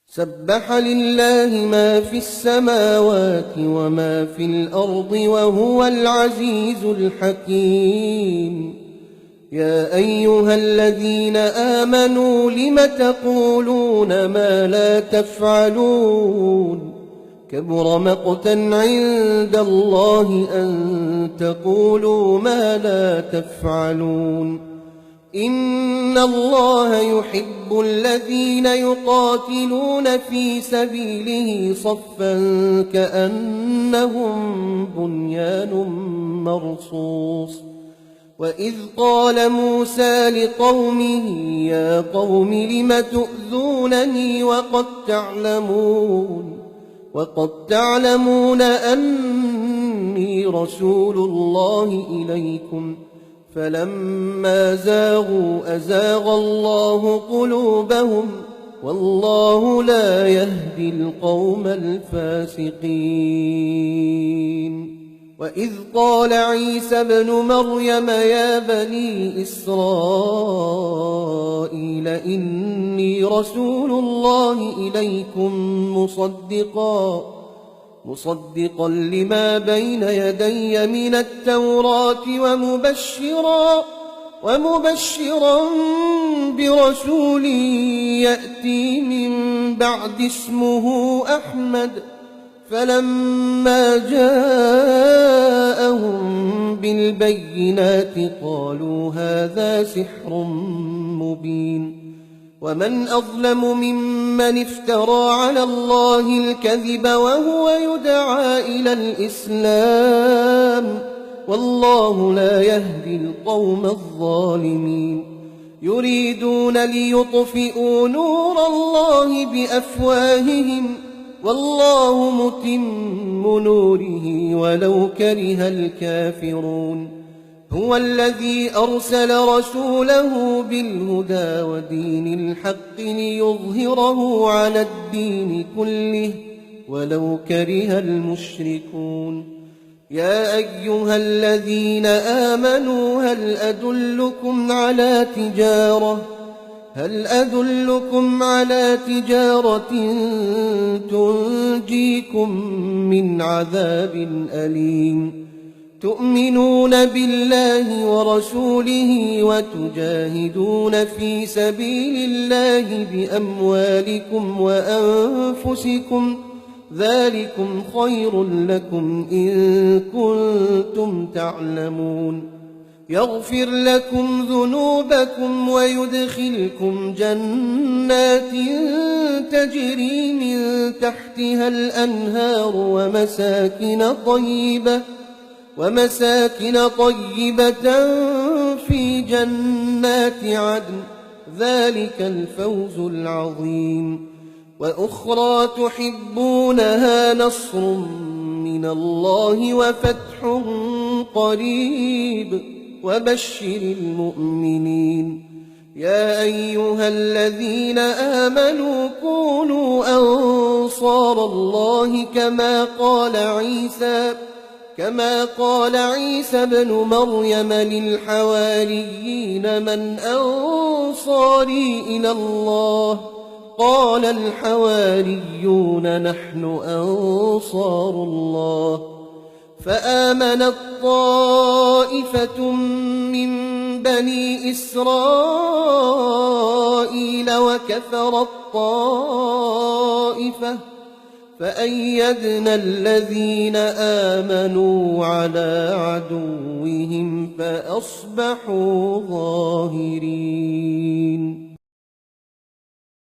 سبح لله ما في السماوات وما في الأرض وهو العزيز الحكيم. يا أيها الذين آمنوا لم تقولون ما لا تفعلون كبر مقتا عند الله أن تقولوا ما لا تفعلون. إن الله يحب الذين يقاتلون في سبيله صفا كأنهم بنيان مرصوص. وإذ قال موسى لقومه يا قوم لم تؤذونني وقد تعلمون أني رسول الله إليكم فلما زاغوا أزاغ الله قلوبهم والله لا يهدي القوم الفاسقين. وإذ قال عيسى ابن مريم يا بني إسرائيل إني رسول الله إليكم مصدقا لما بين يدي من التوراة ومبشرا برسول يأتي من بعد اسمه أحمد. فلما جاءهم بالبينات قالوا هذا سحر مبين. ومن أظلم ممن افترى على الله الكذب وهو يدعى إلى الإسلام والله لا يهدي القوم الظالمين. يريدون ليطفئوا نور الله بأفواههم والله متم نوره ولو كره الكافرون. هو الذي أرسل رسوله بالهدى ودين الحق ليظهره على الدين كله ولو كره المشركون. يا أيها الذين آمنوا هل أدلكم على تجارة تنجيكم من عذاب أليم تؤمنون بالله ورسوله وتجاهدون في سبيل الله بأموالكم وأنفسكم ذلكم خير لكم إن كنتم تعلمون. يغفر لكم ذنوبكم ويدخلكم جنات تجري من تحتها الأنهار ومساكن طيبة في جنات عدن ذلك الفوز العظيم. وأخرى تحبونها نصر من الله وفتح قريب وبشر المؤمنين. يا أيها الذين آمنوا كونوا أنصار الله كما قال عيسى ابن مريم للحواريين من أنصاري إلى الله قال الحواريون نحن أنصار الله. فآمنت طائفة من بني إسرائيل وكفرت طائفة فأيدنا الذين آمنوا على عدوهم فأصبحوا ظاهرين.